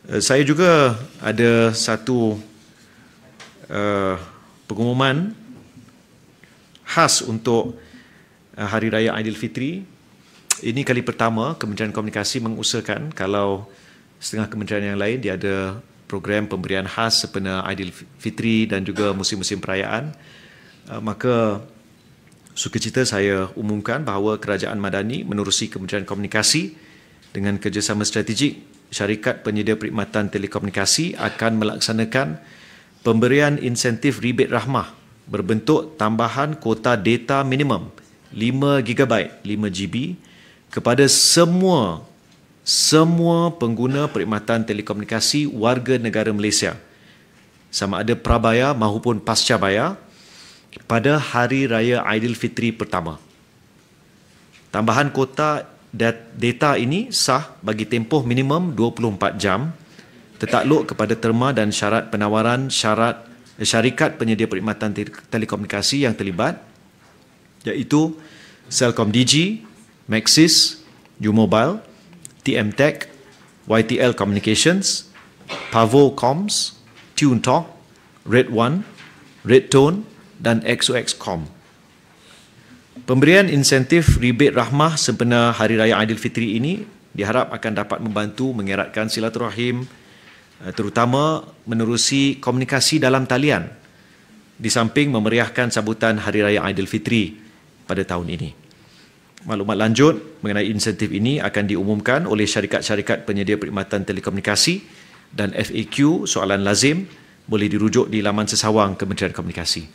Saya juga ada satu pengumuman khas untuk Hari Raya Aidilfitri. Ini kali pertama Kementerian Komunikasi mengusahakan kalau setengah kementerian yang lain dia ada program pemberian khas sempena Aidilfitri dan juga musim-musim perayaan. Maka sukacita saya umumkan bahawa Kerajaan Madani menerusi Kementerian Komunikasi dengan kerjasama strategik syarikat penyedia perkhidmatan telekomunikasi akan melaksanakan pemberian insentif rebate rahmah berbentuk tambahan kuota data minimum 5GB, 5GB kepada semua pengguna perkhidmatan telekomunikasi warga negara Malaysia, sama ada prabayar maupun pasca bayar, pada Hari Raya Aidilfitri pertama. Tambahan kuota data ini sah bagi tempoh minimum 24 jam tertakluk kepada terma dan syarat penawaran syarikat penyedia perkhidmatan telekomunikasi yang terlibat, iaitu Celcom Digi, Maxis, U-Mobile, TM Tech, YTL Communications, Pavo Comms, TuneTalk, Red One, Red Tone dan XOX Com. Pemberian insentif rebate rahmah sempena Hari Raya Aidilfitri ini diharap akan dapat membantu mengeratkan silaturahim, terutama menerusi komunikasi dalam talian, di samping memeriahkan sambutan Hari Raya Aidilfitri pada tahun ini. Maklumat lanjut mengenai insentif ini akan diumumkan oleh syarikat-syarikat penyedia perkhidmatan telekomunikasi dan FAQ soalan lazim boleh dirujuk di laman sesawang Kementerian Komunikasi.